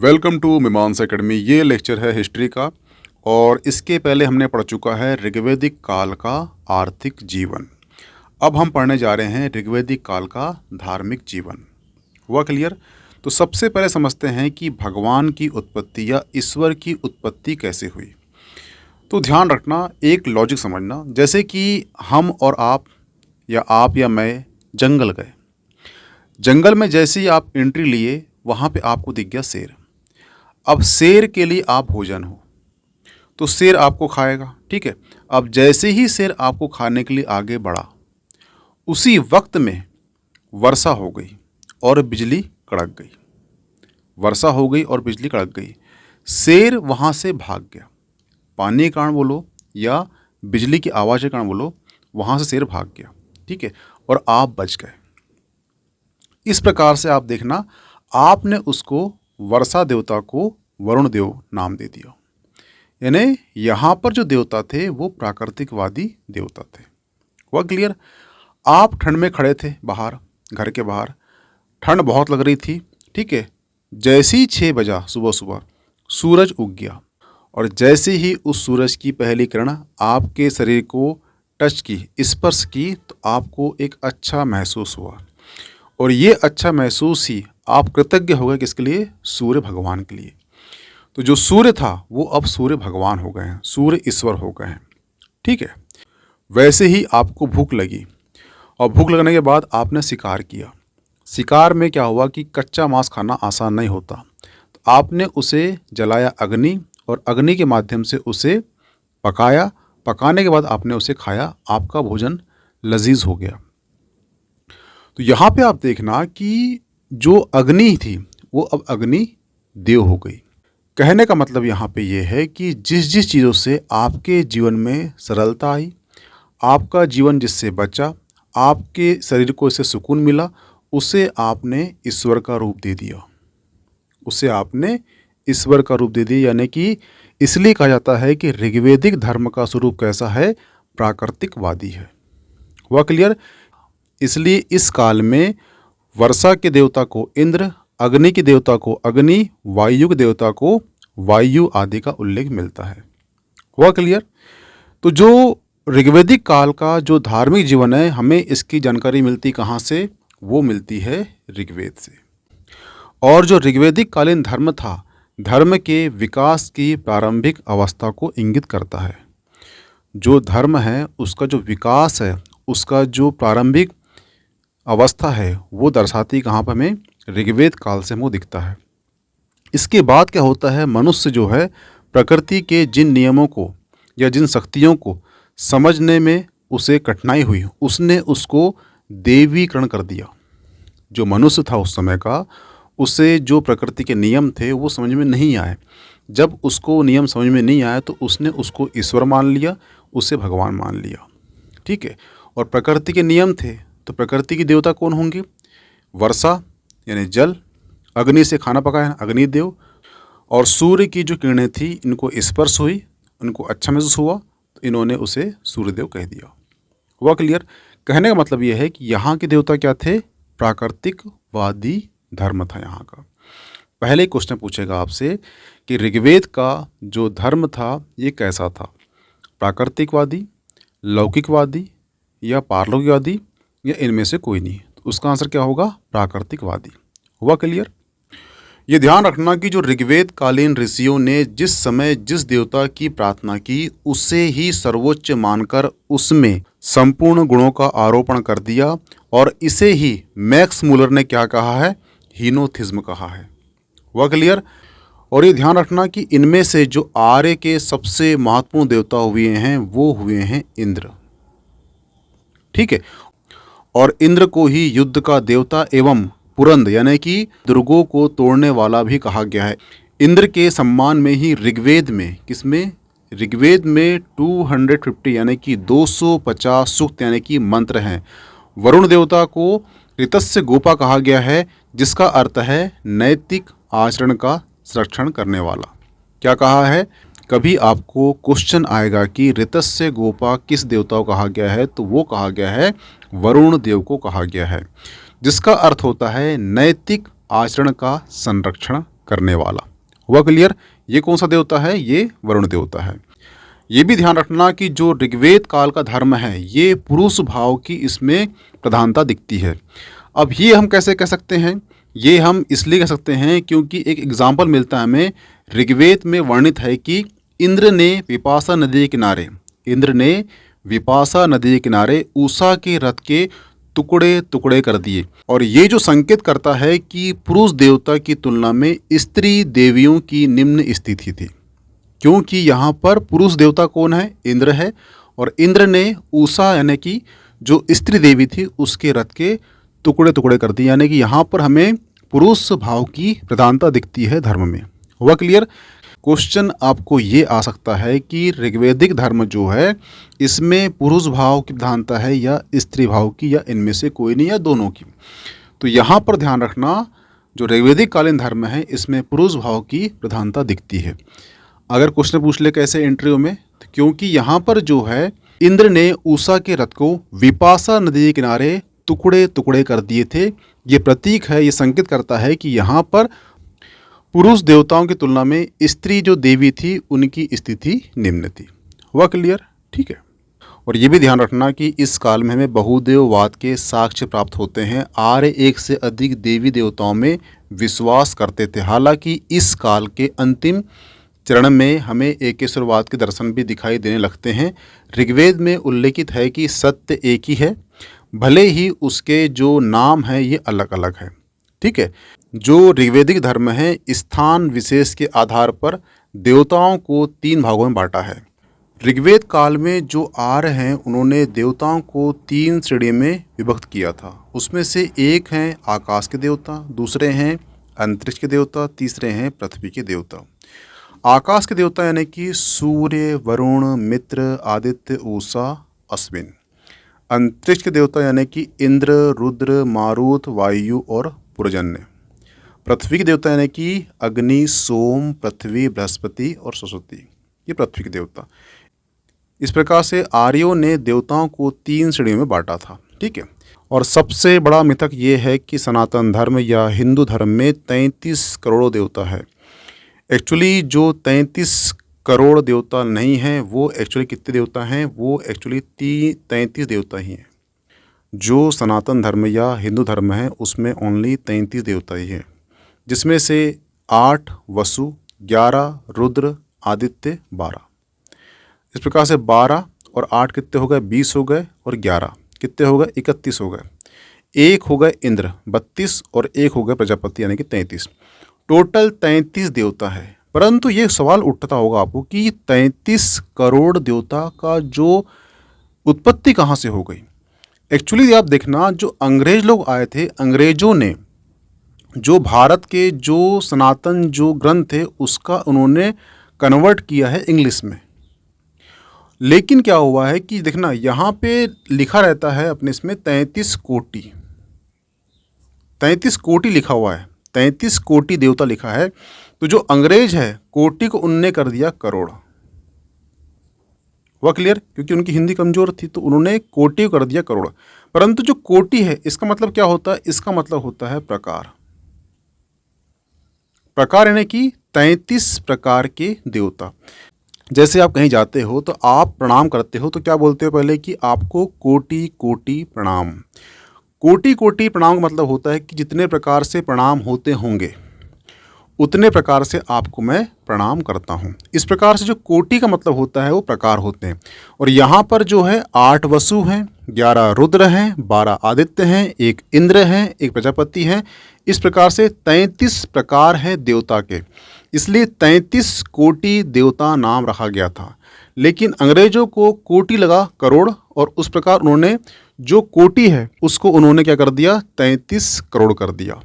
Welcome to Mimansa academy. ये lecture है history का और इसके पहले हमने पढ़ चुका है ऋग्वैदिक काल का आर्थिक जीवन। अब हम पढ़ने जा रहे हैं ऋग्वैदिक काल का धार्मिक जीवन। हुआ क्लियर? तो सबसे पहले समझते हैं कि भगवान की उत्पत्ति या ईश्वर की उत्पत्ति कैसे हुई। तो ध्यान रखना, एक लॉजिक समझना। जैसे कि हम और आप या मैं जंगल गए। जंगल में जैसे ही आप एंट्री लिए वहाँ पे आपको दिख गया शेर। अब शेर के लिए आप भोजन हो तो शेर आपको खाएगा, ठीक है। अब जैसे ही शेर आपको खाने के लिए आगे बढ़ा, उसी वक्त में वर्षा हो गई और बिजली कड़क गई। वर्षा हो गई और बिजली कड़क गई। शेर वहाँ से भाग गया। पानी के कारण बोलो या बिजली की आवाज़ के कारण बोलो, वहाँ से शेर भाग गया, ठीक है, और आप बच गए। इस प्रकार से आप देखना, आपने उसको वर्षा देवता को वरुण देव नाम दे दिया। यानी यहाँ पर जो देवता थे वो प्राकृतिकवादी देवता थे। हुआ क्लियर? आप ठंड में खड़े थे बाहर, घर के बाहर, ठंड बहुत लग रही थी, ठीक है। जैसे ही 6 बजा सुबह सुबह सूरज उग गया और जैसे ही उस सूरज की पहली किरण आपके शरीर को टच की, स्पर्श की, तो आपको एक अच्छा महसूस हुआ। और ये अच्छा महसूस ही आप कृतज्ञ हो गए किसके लिए? सूर्य भगवान के लिए। तो जो सूर्य था वो अब सूर्य भगवान हो गए हैं, सूर्य ईश्वर हो गए हैं, ठीक है। वैसे ही आपको भूख लगी और भूख लगने के बाद आपने शिकार किया। शिकार में क्या हुआ कि कच्चा मांस खाना आसान नहीं होता, तो आपने उसे जलाया अग्नि और अग्नि के माध्यम से उसे पकाया। पकाने के बाद आपने उसे खाया, आपका भोजन लजीज हो गया। तो यहाँ पे आप देखना कि जो अग्नि थी वो अब अग्नि देव हो गई। कहने का मतलब यहाँ पे ये है कि जिस जिस चीज़ों से आपके जीवन में सरलता आई, आपका जीवन जिससे बचा, आपके शरीर को इससे सुकून मिला, उसे आपने ईश्वर का रूप दे दिया। उसे आपने ईश्वर का रूप दे दिया। यानी कि इसलिए कहा जाता है कि ऋग्वैदिक धर्म का स्वरूप कैसा है? प्राकृतिकवादी है। हुआ क्लियर? इसलिए इस काल में वर्षा के देवता को इंद्र, अग्नि के देवता को अग्नि, वायु के देवता को वायु आदि का उल्लेख मिलता है। हुआ क्लियर? तो जो ऋग्वैदिक काल का जो धार्मिक जीवन है, हमें इसकी जानकारी मिलती कहाँ से? वो मिलती है ऋग्वेद से। और जो ऋग्वैदिक कालीन धर्म था, धर्म के विकास की प्रारंभिक अवस्था को इंगित करता है। जो धर्म है उसका जो विकास है, उसका जो प्रारंभिक अवस्था है, वो दर्शाती कहाँ पर हमें? ऋग्वेद काल से हमें दिखता है। इसके बाद क्या होता है? मनुष्य जो है प्रकृति के जिन नियमों को या जिन शक्तियों को समझने में उसे कठिनाई हुई, उसने उसको देवीकरण कर दिया। जो मनुष्य था उस समय का, उसे जो प्रकृति के नियम थे वो समझ में नहीं आए। जब उसको नियम समझ में नहीं आया तो उसने उसको ईश्वर मान लिया, उसे भगवान मान लिया, ठीक है। और प्रकृति के नियम थे तो प्रकृति की देवता कौन होंगे? वर्षा यानी जल, अग्नि से खाना पकाया अग्निदेव, और सूर्य की जो किरणें थी इनको स्पर्श हुई, उनको अच्छा महसूस हुआ, तो इन्होंने उसे सूर्यदेव कह दिया। हुआ क्लियर? कहने का मतलब यह है कि यहाँ के देवता क्या थे? प्राकृतिकवादी धर्म था यहाँ का। पहले क्वेश्चन पूछेगा आपसे कि ऋग्वेद का जो धर्म था ये कैसा था? प्राकृतिकवादी, लौकिकवादी या पारलौकिकवादी या इनमें से कोई नहीं? तो उसका आंसर क्या होगा? प्राकृतिकवादी। हुआ क्लियर? ये ध्यान रखना कि जो ऋग्वेद कालीन ऋषियों ने जिस समय जिस देवता की प्रार्थना की, उसे ही सर्वोच्च मानकर उसमें संपूर्ण गुणों का आरोपण कर दिया, और इसे ही मैक्स मूलर ने क्या कहा है? हीनोथिज्म कहा है। हुआ क्लियर? और ये ध्यान रखना कि इनमें से जो आर्य के सबसे महत्वपूर्ण देवता हुए हैं वो हुए हैं इंद्र, ठीक है। और इंद्र को ही युद्ध का देवता एवं पुरंद यानी कि दुर्गों को तोड़ने वाला भी कहा गया है। इंद्र के सम्मान में ही ऋग्वेद में, किसमें? ऋग्वेद में 250 यानी कि 250 सूक्त यानी कि मंत्र हैं। वरुण देवता को ऋतस्य गोपा कहा गया है, जिसका अर्थ है नैतिक आचरण का संरक्षण करने वाला। क्या कहा है? कभी आपको क्वेश्चन आएगा कि ऋतस्य गोपा किस देवता को कहा गया है, तो वो कहा गया है वरुण देव को कहा गया है, जिसका अर्थ होता है नैतिक आचरण का संरक्षण करने वाला। हुआ क्लियर? ये कौन सा देवता है? ये वरुण देवता है। ये भी ध्यान रखना कि जो ऋग्वेद काल का धर्म है ये पुरुष भाव की इसमें प्रधानता दिखती है। अब ये हम कैसे कह सकते हैं? ये हम इसलिए कह सकते हैं क्योंकि एक एग्जाम्पल मिलता है हमें। ऋग्वेद में वर्णित है कि इंद्र ने विपाशा नदी के किनारे उषा के रथ के टुकड़े टुकड़े कर दिए। और ये जो संकेत करता है कि पुरुष देवता की तुलना में स्त्री देवियों की निम्न स्थिति थी, क्योंकि यहाँ पर पुरुष देवता कौन है? इंद्र है। और इंद्र ने उषा यानी कि जो स्त्री देवी थी उसके रथ के टुकड़े टुकड़े कर दिए, यानी कि यहाँ पर हमें पुरुष भाव की प्रधानता दिखती है धर्म में। हुआ क्लियर? क्वेश्चन आपको ये आ सकता है कि ऋग्वेदिक धर्म जो है इसमें पुरुष भाव की प्रधानता है या स्त्री भाव की, या इनमें से कोई नहीं, या दोनों की। तो यहाँ पर ध्यान रखना, जो ऋग्वेदिक कालीन धर्म है इसमें पुरुष भाव की प्रधानता दिखती है। अगर क्वेश्चन पूछ ले कैसे इंटरव्यू में, तो क्योंकि यहाँ पर जो है इंद्र ने उषा के रथ को विपाशा नदी के किनारे टुकड़े टुकड़े कर दिए थे। ये प्रतीक है, ये संकेत करता है कि यहाँ पर पुरुष देवताओं की तुलना में स्त्री जो देवी थी उनकी स्थिति निम्न थी। हुआ क्लियर? ठीक है। और ये भी ध्यान रखना कि इस काल में हमें बहुदेववाद के साक्ष्य प्राप्त होते हैं। आर्य एक से अधिक देवी देवताओं में विश्वास करते थे। हालांकि इस काल के अंतिम चरण में हमें एकेश्वरवाद के दर्शन भी दिखाई देने लगते हैं। ऋग्वेद में उल्लेखित है कि सत्य एक ही है, भले ही उसके जो नाम है ये अलग अलग है। ठीक है। जो ऋग्वेदिक धर्म है स्थान विशेष के आधार पर देवताओं को 3 भागों में बांटा है। ऋग्वेद काल में जो आर्य हैं उन्होंने देवताओं को 3 श्रेणी में विभक्त किया था। उसमें से एक हैं आकाश के देवता, दूसरे हैं अंतरिक्ष के देवता, तीसरे हैं पृथ्वी के देवता। आकाश के देवता यानी कि सूर्य, वरुण, मित्र, आदित्य, उषा, अश्विन। अंतरिक्ष के देवता यानी कि इंद्र, रुद्र, मारुत, वायु और पुरजन्य। पृथ्वी के देवता यानी कि अग्नि, सोम, पृथ्वी, बृहस्पति और सरस्वती। ये पृथ्वी के देवता। इस प्रकार से आर्यों ने देवताओं को 3 श्रेणियों में बांटा था। ठीक है। और सबसे बड़ा मिथक ये है कि सनातन धर्म या हिंदू धर्म में 33 करोड़ देवता है। एक्चुअली जो 33 करोड़ देवता नहीं हैं वो एक्चुअली कितने देवता हैं? वो एक्चुअली 33 देवता ही हैं। जो सनातन धर्म या हिंदू धर्म है उसमें ओनली 33 देवता ही हैं, जिसमें से 8 वसु, 11 रुद्र, आदित्य, 12। इस प्रकार से 12 और 8 कितने हो गए? 20 हो गए, और 11 कितने हो गए? 31 हो गए। 1 हो गए इंद्र 32, और 1 हो गए प्रजापति यानी कि 33। टोटल 33 देवता है। परंतु ये सवाल उठता होगा आपको कि 33 करोड़ देवता का जो उत्पत्ति कहाँ से हो गई? एक्चुअली आप देखना, जो अंग्रेज लोग आए थे, अंग्रेजों ने जो भारत के जो सनातन जो ग्रंथ थे उसका उन्होंने कन्वर्ट किया है इंग्लिश में। लेकिन क्या हुआ है कि देखना यहाँ पे लिखा रहता है अपने इसमें 33 कोटि, 33 कोटि लिखा हुआ है, 33 कोटि देवता लिखा है। तो जो अंग्रेज है कोटि को उनने कर दिया करोड़। हुआ क्लियर? क्योंकि उनकी हिंदी कमजोर थी तो उन्होंने कोटि को कर दिया करोड़। परंतु जो कोटि है इसका मतलब क्या होता है? इसका मतलब होता है प्रकार। प्रकार यानी कि 33 प्रकार के देवता। जैसे आप कहीं जाते हो तो आप प्रणाम करते हो तो क्या बोलते हो पहले? कि आपको कोटि कोटि प्रणाम। कोटि कोटि प्रणाम का मतलब होता है कि जितने प्रकार से प्रणाम होते होंगे उतने प्रकार से आपको मैं प्रणाम करता हूँ। इस प्रकार से जो कोटि का मतलब होता है वो प्रकार होते हैं। और यहाँ पर जो है 8 वसु हैं, 11 रुद्र हैं, 12 आदित्य हैं, 1 इंद्र हैं, 1 प्रजापति हैं। इस प्रकार से 33 प्रकार हैं देवता के, इसलिए 33 कोटि देवता नाम रखा गया था। लेकिन अंग्रेजों को कोटि लगा करोड़, और उस प्रकार उन्होंने जो कोटि है उसको उन्होंने क्या कर दिया? 33 करोड़ कर दिया।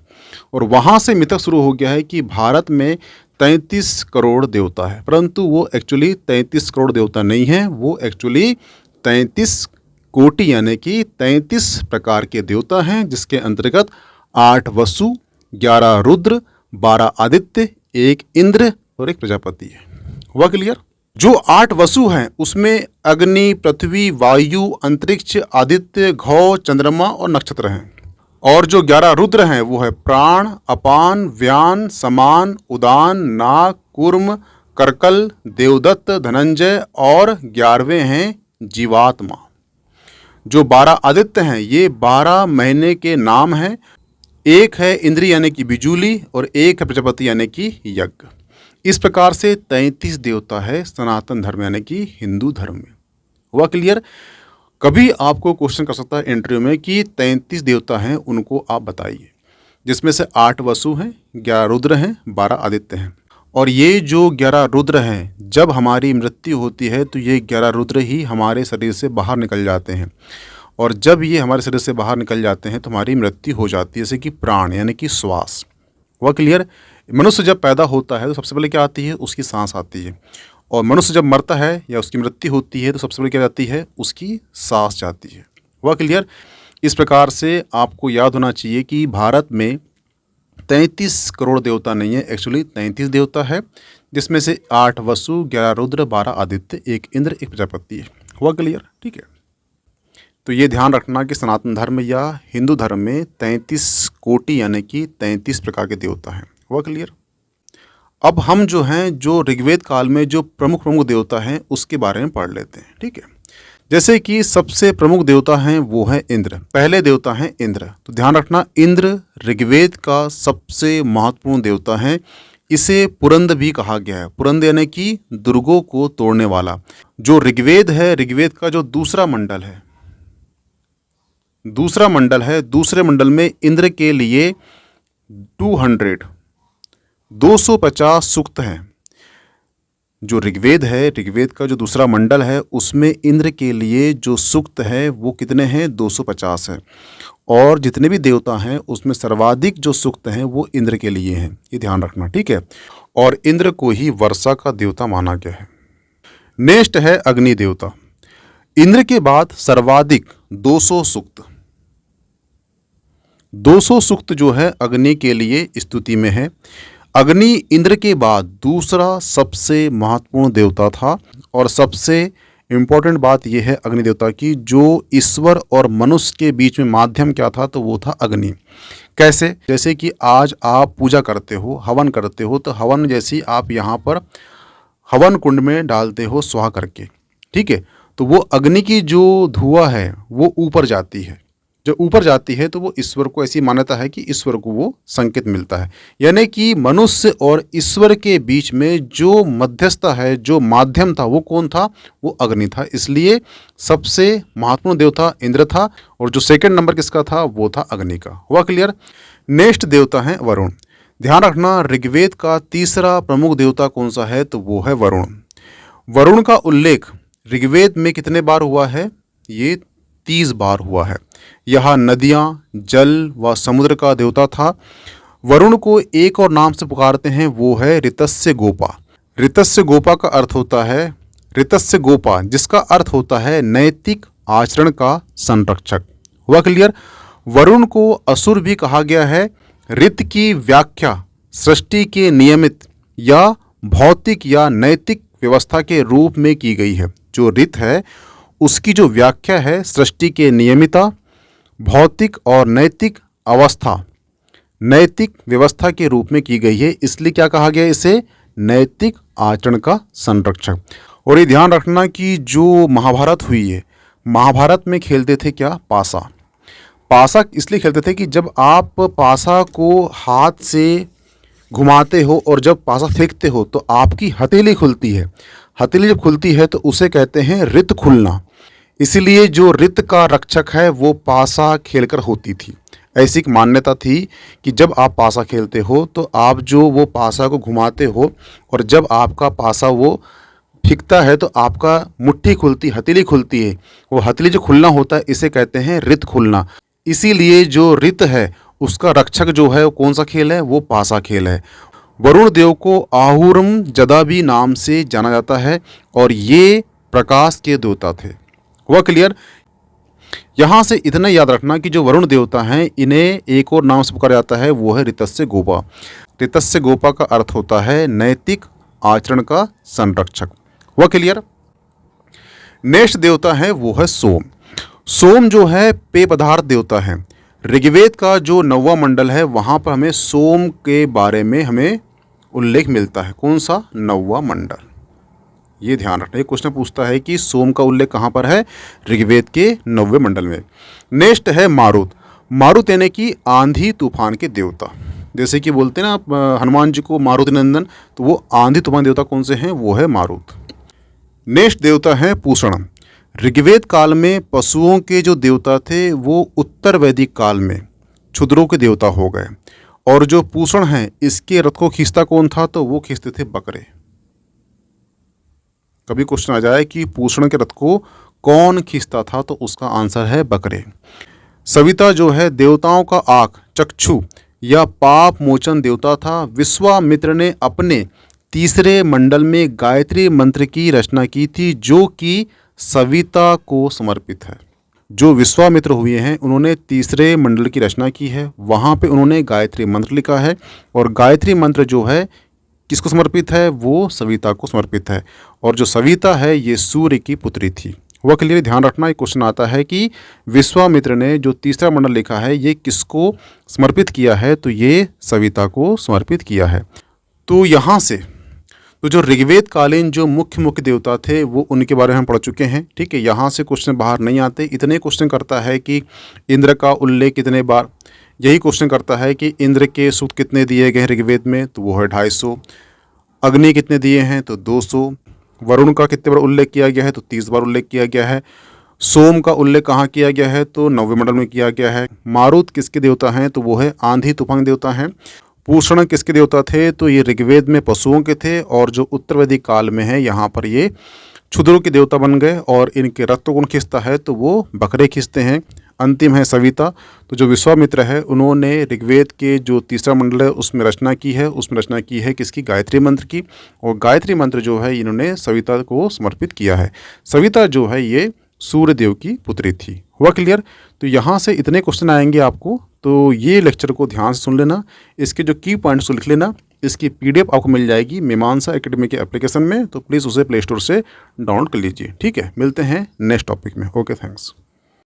और वहाँ से मिथक शुरू हो गया है कि भारत में 33 करोड़ देवता है। परंतु वो एक्चुअली 33 करोड़ देवता नहीं है, वो एक्चुअली 33 कोटि यानी कि 33 प्रकार के देवता हैं, जिसके अंतर्गत 8 वसु, 11 रुद्र, 12 आदित्य, 1 इंद्र और 1 प्रजापति है। हुआ क्लियर? जो 8 वसु हैं उसमें अग्नि, पृथ्वी, वायु, अंतरिक्ष, आदित्य, घौ, चंद्रमा और नक्षत्र हैं। और जो 11 रुद्र हैं वो है प्राण, अपान, व्यान, समान, उदान, नाग, कूर्म, कर्कल, देवदत्त, धनंजय और 11वें हैं जीवात्मा। जो 12 आदित्य हैं ये 12 महीने के नाम हैं। एक है इंद्र यानी कि बिजूली और एक है प्रजापति यानी कि यज्ञ। इस प्रकार से 33 देवता है सनातन धर्म यानी कि हिंदू धर्म में। हुआ क्लियर? कभी आपको क्वेश्चन कर सकता है इंटरव्यू में कि 33 देवता हैं उनको आप बताइए, जिसमें से 8 वसु हैं, 11 रुद्र हैं, 12 आदित्य हैं। और ये जो 11 रुद्र हैं, जब हमारी मृत्यु होती है तो ये 11 रुद्र ही हमारे शरीर से बाहर निकल जाते हैं। और जब ये हमारे शरीर से बाहर निकल जाते हैं तो हमारी मृत्यु हो जाती है, जैसे कि प्राण यानी कि श्वास। हुआ क्लियर? मनुष्य जब पैदा होता है तो सबसे पहले क्या आती है? उसकी सांस आती है। और मनुष्य जब मरता है या उसकी मृत्यु होती है तो सबसे पहले क्या जाती है? उसकी सांस जाती है। हुआ क्लियर? इस प्रकार से आपको याद होना चाहिए कि भारत में 33 करोड़ देवता नहीं है, एक्चुअली 33 देवता है, जिसमें से 8 वसु, 11 रुद्र, 12 आदित्य, 1 इंद्र, 1 प्रजापति है। हुआ क्लियर? ठीक है। तो ये ध्यान रखना कि सनातन धर्म या हिंदू धर्म में 33 कोटि यानी कि 33 प्रकार के देवता हैं। हुआ क्लियर? अब हम जो हैं, जो ऋग्वेद काल में जो प्रमुख देवता हैं उसके बारे में पढ़ लेते हैं। ठीक है। जैसे कि सबसे प्रमुख देवता हैं वो हैं इंद्र। पहले देवता हैं इंद्र। तो ध्यान रखना, इंद्र ऋग्वेद का सबसे महत्वपूर्ण देवता है। इसे पुरंद भी कहा गया है। पुरंद यानी कि दुर्गों को तोड़ने वाला। जो ऋग्वेद है, ऋग्वेद का जो दूसरा मंडल है, दूसरे मंडल में इंद्र के लिए 250 सूक्त हैं। जो ऋग्वेद है, ऋग्वेद का जो दूसरा मंडल है उसमें इंद्र के लिए जो सूक्त है वो कितने हैं? 250 है। और जितने भी देवता हैं उसमें सर्वाधिक जो सूक्त हैं वो इंद्र के लिए हैं। ये ध्यान रखना। ठीक है। और इंद्र को ही वर्षा का देवता माना गया है। नेक्स्ट है अग्नि देवता। इंद्र के बाद सर्वाधिक 200 सूक्त, 200 सूक्त जो है अग्नि के लिए स्तुति में है। अग्नि इंद्र के बाद दूसरा सबसे महत्वपूर्ण देवता था। और सबसे इम्पोर्टेंट बात यह है अग्नि देवता की, जो ईश्वर और मनुष्य के बीच में माध्यम क्या था? तो वो था अग्नि। कैसे? जैसे कि आज आप पूजा करते हो, हवन करते हो, तो हवन जैसी आप यहाँ पर हवन कुंड में डालते हो स्वाहा करके। ठीक है। तो वो अग्नि की जो धुआं है वो ऊपर जाती है। जब ऊपर जाती है तो वो ईश्वर को, ऐसी मान्यता है कि ईश्वर को वो संकेत मिलता है। यानी कि मनुष्य और ईश्वर के बीच में जो मध्यस्थता है, जो माध्यम था, वो कौन था? वो अग्नि था। इसलिए सबसे महत्वपूर्ण देवता इंद्र था और जो सेकंड नंबर किसका था? वो था अग्नि का। हुआ क्लियर? नेक्स्ट देवता है वरुण। ध्यान रखना, ऋग्वेद का तीसरा प्रमुख देवता कौन सा है? तो वो है वरुण। वरुण का उल्लेख ऋग्वेद में कितने बार हुआ है? ये 30 बार हुआ है। यह नदियाँ, जल व समुद्र का देवता था। वरुण को एक और नाम से पुकारते हैं, वो है ऋतस्य गोपा। ऋतस्य गोपा का अर्थ होता है, ऋतस्य गोपा जिसका अर्थ होता है नैतिक आचरण का संरक्षक। हुआ क्लियर? वरुण को असुर भी कहा गया है। ऋत की व्याख्या सृष्टि के नियमित या भौतिक या नैतिक व्यवस्था के रूप में की गई है। जो ऋत है उसकी जो व्याख्या है सृष्टि के नियमिता, भौतिक और नैतिक अवस्था, नैतिक व्यवस्था के रूप में की गई है। इसलिए क्या कहा गया? इसे नैतिक आचरण का संरक्षक। और ये ध्यान रखना कि जो महाभारत हुई है, महाभारत में खेलते थे क्या? पासा। पासा इसलिए खेलते थे कि जब आप पासा को हाथ से घुमाते हो और जब पासा फेंकते हो तो आपकी हथेली खुलती है। हथेली जब खुलती है तो उसे कहते हैं ऋत खुलना। इसीलिए जो ऋत का रक्षक है वो पासा खेलकर होती थी। ऐसी एक मान्यता थी कि जब आप पासा खेलते हो तो आप जो वो पासा को घुमाते हो और जब आपका पासा वो फेंकता है तो आपका मुट्ठी खुलती, हथेली खुलती है। वो हथेली जो खुलना होता है इसे कहते हैं ऋत खुलना। इसीलिए जो ऋत है उसका रक्षक जो है वो कौन सा खेल है? वो पासा खेल है। वरुण देव को आहुरम जदा भी नाम से जाना जाता है और ये प्रकाश के देवता थे। हुआ क्लियर? यहाँ से इतना याद रखना कि जो वरुण देवता हैं इन्हें एक और नाम से पुकारा जाता है, वो है ऋतस्य गोपा। ऋतस्य गोपा का अर्थ होता है नैतिक आचरण का संरक्षक। हुआ क्लियर? नेक्स्ट देवता है वो है सोम। सोम जो है पेय पदार्थ देवता है। ऋग्वेद का जो 9वां मंडल है वहाँ पर हमें सोम के बारे में हमें उल्लेख मिलता है। कौन सा? 9वां मंडल। ये ध्यान रखना, ये क्वेश्चन पूछता है कि सोम का उल्लेख कहाँ पर है? ऋग्वेद के 9वें मंडल में। नेक्स्ट है मारुत। मारुत यानी कि आंधी तूफान के देवता। जैसे कि बोलते हैं ना आप हनुमान जी को मारुति नंदन, तो वो आंधी तूफान देवता कौन से हैं? वो है मारुत। नेक्स्ट देवता है पूषण। ऋग्वेद काल में पशुओं के जो देवता थे वो उत्तर वैदिक काल में क्षुद्रों के देवता हो गए। और जो पूषण हैं इसके रथ को खींचता कौन था? तो वो खींचते थे बकरे। कभी क्वेश्चन आ जाए कि पूषण के रथ को कौन खींचता था, तो उसका आंसर है बकरे। सविता जो है देवताओं का आँख, चक्षु या पाप मोचन देवता था। विश्वामित्र ने अपने तीसरे मंडल में गायत्री मंत्र की रचना की थी जो कि सविता को समर्पित है। जो विश्वामित्र हुए हैं उन्होंने तीसरे मंडल की रचना की है, वहाँ पे उन्होंने गायत्री मंत्र लिखा है। और गायत्री मंत्र जो है किसको समर्पित है? वो सविता को समर्पित है। और जो सविता है ये सूर्य की पुत्री थी। वह क्लियर ध्यान रखना, एक क्वेश्चन आता है कि विश्वामित्र ने जो तीसरा मंडल लिखा है ये किसको समर्पित किया है? तो ये सविता को समर्पित किया है। तो यहाँ से तो जो ऋग्वेद कालीन जो मुख्य देवता थे वो उनके बारे में हम पढ़ चुके हैं। ठीक है, यहाँ से क्वेश्चन बाहर नहीं आते। इतने क्वेश्चन करता है कि इंद्र का उल्लेख कितने बार, यही क्वेश्चन करता है कि इंद्र के सूक्त कितने दिए गए हैं ऋग्वेद में, तो वो है 250। अग्नि कितने दिए हैं? तो 200। वरुण का कितने बार उल्लेख किया गया है? तो 30 बार उल्लेख किया गया है। सोम का उल्लेख कहाँ किया गया है? तो 9वें मंडल में किया गया है। मारुत किसके देवता हैं? तो वो है आंधी तूफान देवता हैं। पूषण किसके देवता थे? तो ये ऋग्वेद में पशुओं के थे। और जो उत्तर वैदिक काल में है यहाँ पर ये क्षुद्रों के देवता बन गए। और इनके रथ को कौन खींचता है? तो वो बकरे खींचते हैं। अंतिम है सविता। तो जो विश्वामित्र है उन्होंने ऋग्वेद के जो तीसरा मंडल है उसमें रचना की है। उसमें रचना की है किसकी? गायत्री मंत्र की। और गायत्री मंत्र जो है इन्होंने सविता को समर्पित किया है। सविता जो है ये सूर्य देव की पुत्री थी। हुआ क्लियर? तो यहाँ से इतने क्वेश्चन आएंगे आपको, तो ये लेक्चर को ध्यान से सुन लेना। इसके जो की पॉइंट्स को लिख लेना। इसकी PDF आपको मिल जाएगी मीमांसा एकेडमी के एप्लीकेशन में, तो प्लीज़ उसे प्ले स्टोर से डाउनलोड कर लीजिए। ठीक है, मिलते हैं नेक्स्ट टॉपिक में। Okay, thanks.